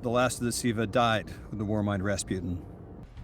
The last of the Siva died with the Warmind Rasputin.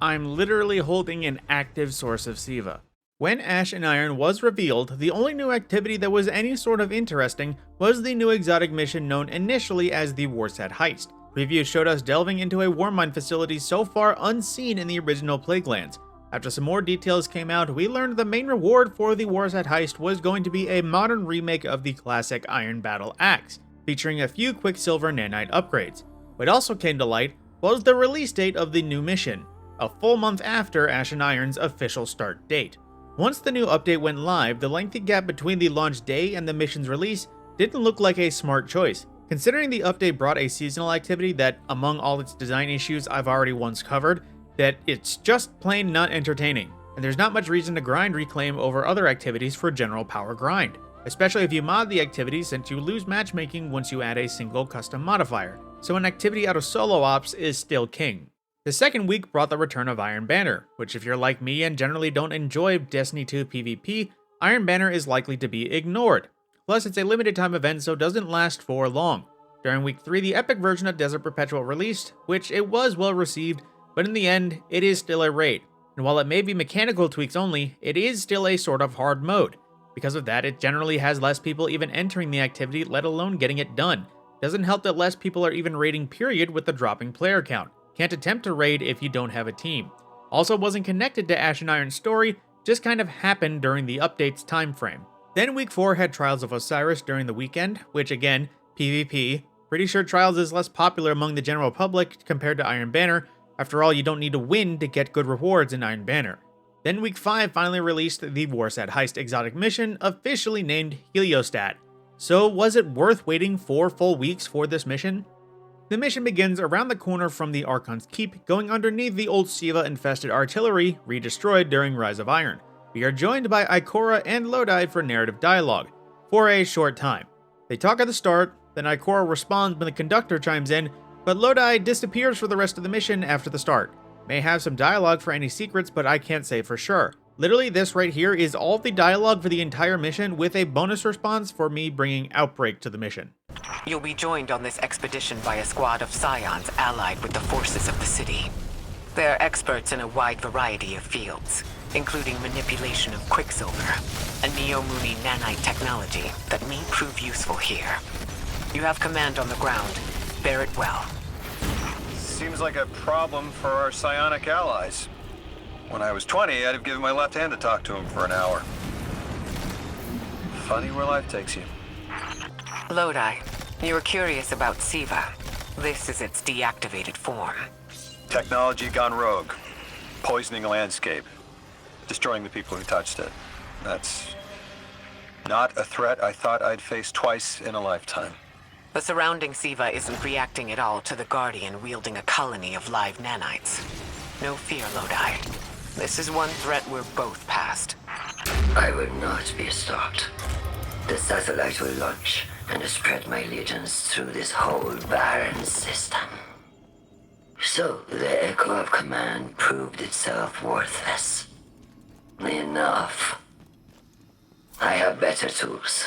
I'm literally holding an active source of Siva. When Ash and Iron was revealed, the only new activity that was any sort of interesting was the new exotic mission known initially as the Warsat Heist. Previews showed us delving into a Warmind facility so far unseen in the original Plaguelands. After some more details came out, we learned the main reward for the Warsat Heist was going to be a modern remake of the classic Iron Battle Axe, featuring a few Quicksilver nanite upgrades. What also came to light was the release date of the new mission, a full month after Ash and Iron's official start date. Once the new update went live, the lengthy gap between the launch day and the mission's release didn't look like a smart choice, considering the update brought a seasonal activity that, among all its design issues I've already once covered, that it's just plain not entertaining, and there's not much reason to grind Reclaim over other activities for general power grind, especially if you mod the activity since you lose matchmaking once you add a single custom modifier, so an activity out of solo ops is still king. The second week brought the return of Iron Banner, which if you're like me and generally don't enjoy Destiny 2 PvP, Iron Banner is likely to be ignored. Plus, it's a limited time event so doesn't last for long. During week 3, the epic version of Desert Perpetual released, which it was well received, but in the end, it is still a raid. And while it may be mechanical tweaks only, it is still a sort of hard mode. Because of that, it generally has less people even entering the activity, let alone getting it done. Doesn't help that less people are even raiding period with the dropping player count. Can't attempt to raid if you don't have a team. Also wasn't connected to Ash and Iron's story, just kind of happened during the update's time frame. Then week 4 had Trials of Osiris during the weekend, which again, PvP. Pretty sure Trials is less popular among the general public compared to Iron Banner. After all, you don't need to win to get good rewards in Iron Banner. Then week 5 finally released the Warsat Heist exotic mission, officially named Heliostat. So was it worth waiting 4 full weeks for this mission? The mission begins around the corner from the Archon's Keep, going underneath the old Siva-infested artillery re-destroyed during Rise of Iron. We are joined by Ikora and Lodi for narrative dialogue, for a short time. They talk at the start, then Ikora responds when the conductor chimes in, but Lodi disappears for the rest of the mission after the start. May have some dialogue for any secrets, but I can't say for sure. Literally, this right here is all the dialogue for the entire mission with a bonus response for me bringing Outbreak to the mission. You'll be joined on this expedition by a squad of Scions allied with the forces of the city. They're experts in a wide variety of fields, including manipulation of Quicksilver, a Neo-Mooney nanite technology that may prove useful here. You have command on the ground. Bear it well. Seems like a problem for our psionic allies. When I was 20, I'd have given my left hand to talk to him for an hour. Funny where life takes you. Lodi, you were curious about Siva. This is its deactivated form. Technology gone rogue. Poisoning a landscape. Destroying the people who touched it. That's not a threat I thought I'd face twice in a lifetime. The surrounding Siva isn't reacting at all to the Guardian wielding a colony of live nanites. No fear, Lodi. This is one threat we're both past. I will not be stopped. The satellite will launch and spread my legions through this whole barren system. So the echo of command proved itself worthless. Enough. I have better tools.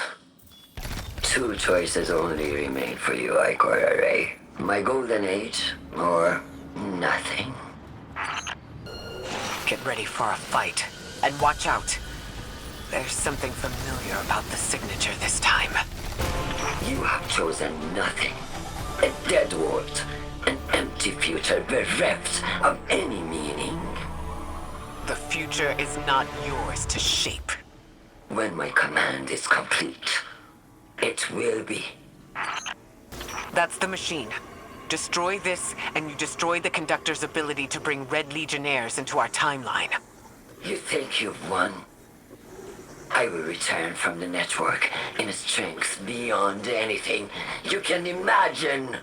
2 choices only remain for you, Ikora Ray. My golden age, or nothing. Get ready for a fight, and watch out. There's something familiar about the signature this time. You have chosen nothing. A dead world, an empty future bereft of any meaning. The future is not yours to shape. When my command is complete, it will be. That's the machine. Destroy this, and you destroy the conductor's ability to bring Red Legionnaires into our timeline. You think you've won? I will return from the network in a strength beyond anything you can imagine.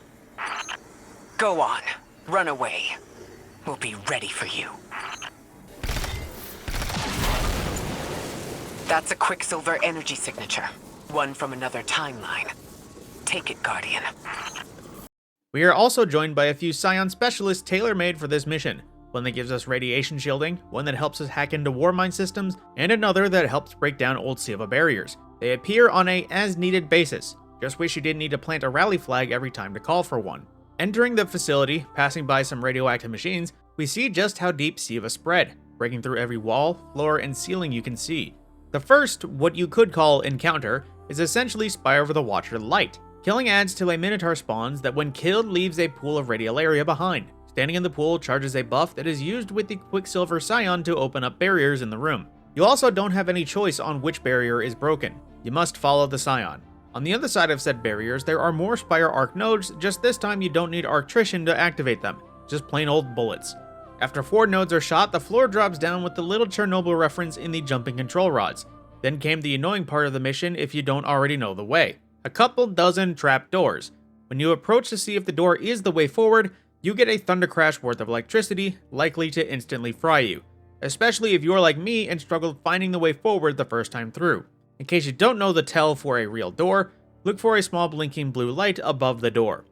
Go on. Run away. We'll be ready for you. That's a Quicksilver energy signature. One from another timeline. Take it, Guardian. We are also joined by a few Scion specialists tailor-made for this mission. One that gives us radiation shielding, one that helps us hack into Warmind systems, and another that helps break down old Siva barriers. They appear on a as-needed basis. Just wish you didn't need to plant a rally flag every time to call for one. Entering the facility, passing by some radioactive machines, we see just how deep Siva spread, breaking through every wall, floor, and ceiling you can see. The first, what you could call encounter, is essentially Spire of the Watcher Light. Killing adds till a Minotaur spawns that when killed leaves a pool of radiolaria behind. Standing in the pool charges a buff that is used with the Quicksilver Scion to open up barriers in the room. You also don't have any choice on which barrier is broken. You must follow the Scion. On the other side of said barriers, there are more Spire Arc nodes, just this time you don't need Arctrician to activate them, just plain old bullets. After 4 nodes are shot, the floor drops down with the little Chernobyl reference in the jumping control rods. Then came the annoying part of the mission if you don't already know the way. A couple dozen trap doors. When you approach to see if the door is the way forward, you get a thunder crash worth of electricity, likely to instantly fry you. Especially if you're like me and struggled finding the way forward the first time through. In case you don't know the tell for a real door, look for a small blinking blue light above the door.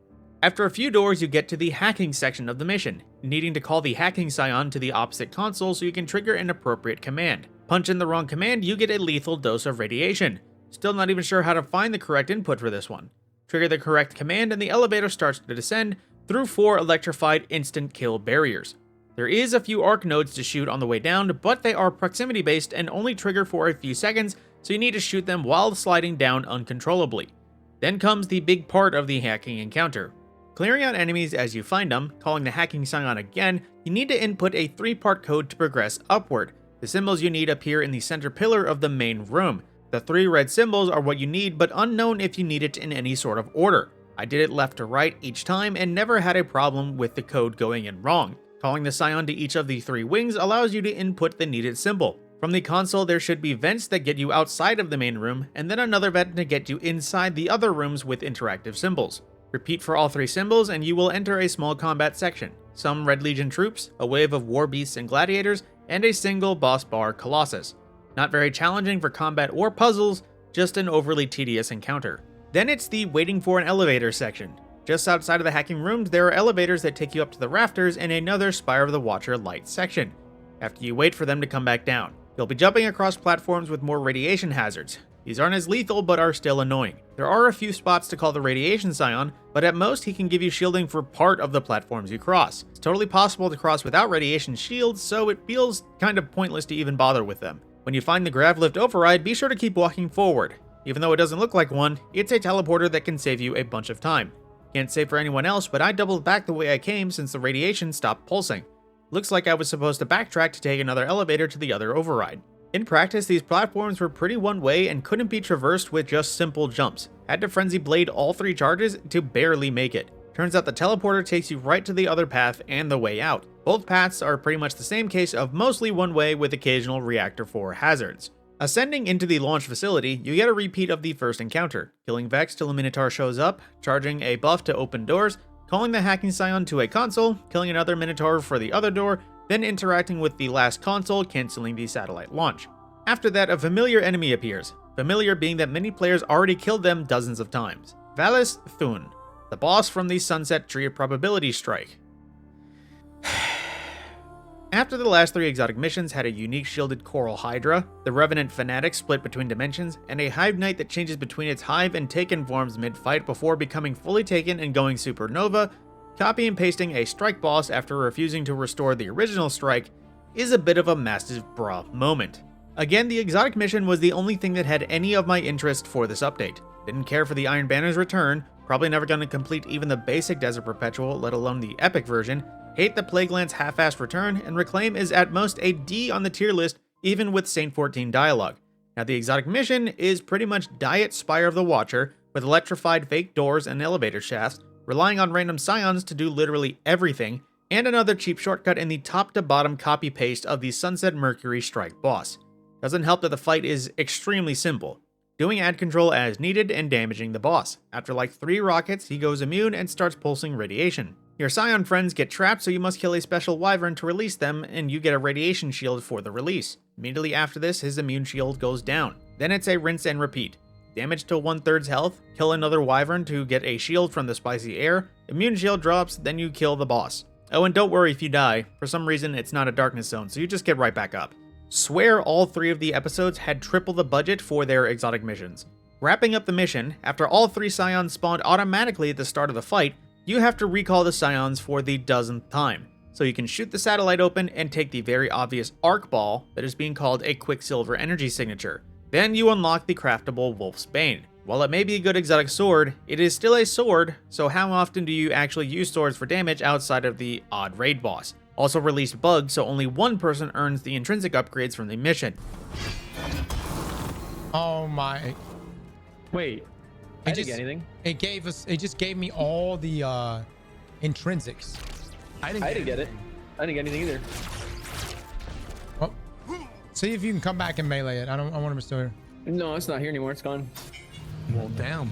After a few doors, you get to the hacking section of the mission, needing to call the hacking scion to the opposite console so you can trigger an appropriate command. Punch in the wrong command, you get a lethal dose of radiation. Still not even sure how to find the correct input for this one. Trigger the correct command and the elevator starts to descend through 4 electrified instant kill barriers. There is a few arc nodes to shoot on the way down, but they are proximity based and only trigger for a few seconds, so you need to shoot them while sliding down uncontrollably. Then comes the big part of the hacking encounter. Clearing out enemies as you find them, calling the hacking scion again, you need to input a 3-part code to progress upward. The symbols you need appear in the center pillar of the main room. The 3 red symbols are what you need, but unknown if you need it in any sort of order. I did it left to right each time and never had a problem with the code going in wrong. Calling the scion to each of the 3 wings allows you to input the needed symbol. From the console, there should be vents that get you outside of the main room, and then another vent to get you inside the other rooms with interactive symbols. Repeat for all 3 symbols and you will enter a small combat section. Some Red Legion troops, a wave of war beasts and gladiators, and a single boss bar Colossus. Not very challenging for combat or puzzles, just an overly tedious encounter. Then it's the waiting for an elevator section. Just outside of the hacking rooms, there are elevators that take you up to the rafters in another Spire of the Watcher Light section. After you wait for them to come back down, you'll be jumping across platforms with more radiation hazards. These aren't as lethal, but are still annoying. There are a few spots to call the Radiation Scion, but at most he can give you shielding for part of the platforms you cross. It's totally possible to cross without radiation shields, so it feels kind of pointless to even bother with them. When you find the Gravlift override, be sure to keep walking forward. Even though it doesn't look like one, it's a teleporter that can save you a bunch of time. Can't say for anyone else, but I doubled back the way I came since the radiation stopped pulsing. Looks like I was supposed to backtrack to take another elevator to the other override. In practice, these platforms were pretty one-way and couldn't be traversed with just simple jumps. Had to Frenzy Blade all 3 charges to barely make it. Turns out the teleporter takes you right to the other path and the way out. Both paths are pretty much the same case of mostly one way with occasional Reactor 4 hazards. Ascending into the launch facility, you get a repeat of the first encounter, killing Vex till a Minotaur shows up, charging a buff to open doors, calling the hacking scion to a console, killing another Minotaur for the other door, then interacting with the last console, cancelling the satellite launch. After that, a familiar enemy appears, familiar being that many players already killed them dozens of times. Valis Thun, the boss from the Sunset Tree of Probability strike. After the last 3 exotic missions had a unique shielded Coral Hydra, the Revenant Fanatic split between dimensions, and a Hive Knight that changes between its Hive and Taken forms mid-fight before becoming fully Taken and going Supernova, copy and pasting a strike boss after refusing to restore the original strike is a bit of a massive bra moment. Again, the exotic mission was the only thing that had any of my interest for this update. Didn't care for the Iron Banner's return, probably never going to complete even the basic Desert Perpetual, let alone the epic version, hate the Plague Lance half-assed return, and Reclaim is at most a D on the tier list even with Saint 14 dialogue. Now the exotic mission is pretty much Diet Spire of the Watcher with electrified fake doors and elevator shafts, relying on random scions to do literally everything, and another cheap shortcut in the top to bottom copy-paste of the Sunset Mercury strike boss. Doesn't help that the fight is extremely simple, doing ad control as needed and damaging the boss. After like 3 rockets, he goes immune and starts pulsing radiation. Your Psion friends get trapped, so you must kill a special wyvern to release them, and you get a radiation shield for the release. Immediately after this, his immune shield goes down. Then it's a rinse and repeat. Damage till 1/3 health, kill another wyvern to get a shield from the spicy air, immune shield drops, then you kill the boss. Oh, and don't worry if you die. For some reason, it's not a darkness zone, so you just get right back up. Swear all 3 of the episodes had triple the budget for their exotic missions. Wrapping up the mission, after all 3 scions spawned automatically at the start of the fight, you have to recall the Scions for the dozenth time, so you can shoot the satellite open and take the very obvious arc ball that is being called a Quicksilver energy signature. Then you unlock the craftable Wolfsbane. While it may be a good exotic sword, it is still a sword, so how often do you actually use swords for damage outside of the odd raid boss? Also released bugs, so only one person earns the intrinsic upgrades from the mission. Oh my. Wait, I didn't get anything. It just gave me all the intrinsics. I didn't get it. I didn't get anything either. Well, see if you can come back and melee it. I want him to still here. No, it's not here anymore. It's gone. Well, damn.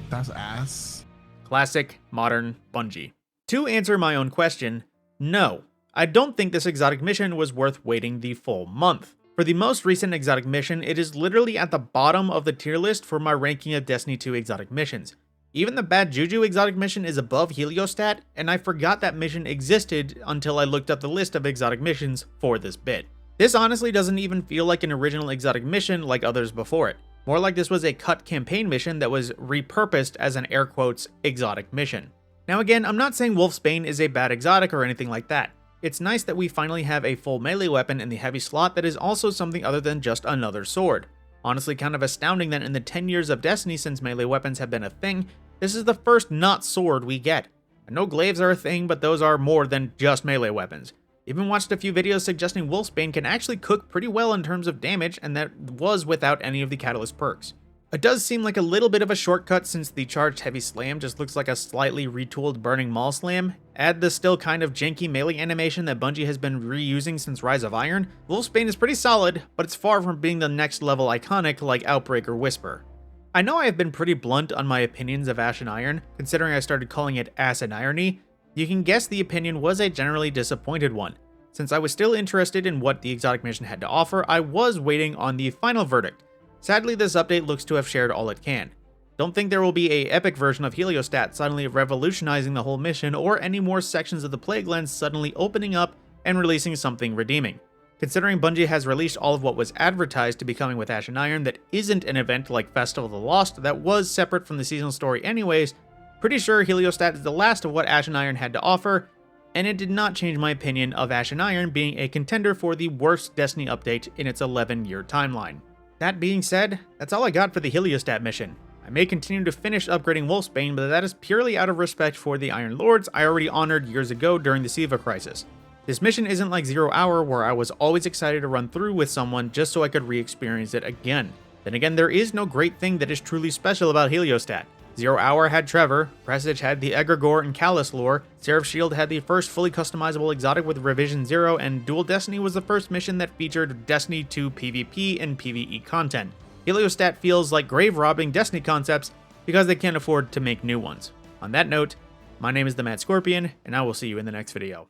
That's ass. Classic, modern, Bungie. To answer my own question, no. I don't think this exotic mission was worth waiting the full month. For the most recent exotic mission, it is literally at the bottom of the tier list for my ranking of Destiny 2 exotic missions. Even the Bad Juju exotic mission is above Heliostat, and I forgot that mission existed until I looked up the list of exotic missions for this bit. This honestly doesn't even feel like an original exotic mission like others before it. More like this was a cut campaign mission that was repurposed as an air quotes exotic mission. Now again, I'm not saying Wolfsbane is a bad exotic or anything like that. It's nice that we finally have a full melee weapon in the heavy slot that is also something other than just another sword. Honestly, kind of astounding that in the 10 years of Destiny since melee weapons have been a thing, this is the first not sword we get. I know glaives are a thing, but those are more than just melee weapons. Even watched a few videos suggesting Wolfsbane can actually cook pretty well in terms of damage, and that was without any of the catalyst perks. It does seem like a little bit of a shortcut since the charged heavy slam just looks like a slightly retooled burning maul slam. Add the still kind of janky melee animation that Bungie has been reusing since Rise of Iron. Wolfsbane is pretty solid, but it's far from being the next level iconic like Outbreak or Whisper. I know I have been pretty blunt on my opinions of Ashen Iron, considering I started calling it Acid Irony. You can guess the opinion was a generally disappointed one. Since I was still interested in what the exotic mission had to offer, I was waiting on the final verdict. Sadly, this update looks to have shared all it can. Don't think there will be a epic version of Heliostat suddenly revolutionizing the whole mission, or any more sections of the Plague Lands suddenly opening up and releasing something redeeming. Considering Bungie has released all of what was advertised to be coming with Ashen Iron that isn't an event like Festival of the Lost that was separate from the seasonal story anyways, pretty sure Heliostat is the last of what Ashen Iron had to offer, and it did not change my opinion of Ashen Iron being a contender for the worst Destiny update in its 11-year timeline. That being said, that's all I got for the Heliostat mission. I may continue to finish upgrading Wolfsbane, but that is purely out of respect for the Iron Lords I already honored years ago during the Siva crisis. This mission isn't like 0 Hour, where I was always excited to run through with someone just so I could re-experience it again. Then again, there is no great thing that is truly special about Heliostat. 0 Hour had Trevor, Presage had the Egregore and Callus lore, Seraph Shield had the first fully customizable exotic with Revision 0, and Dual Destiny was the first mission that featured Destiny 2 PvP and PvE content. Heliostat feels like grave robbing Destiny concepts because they can't afford to make new ones. On that note, my name is the Mad Scorpion, and I will see you in the next video.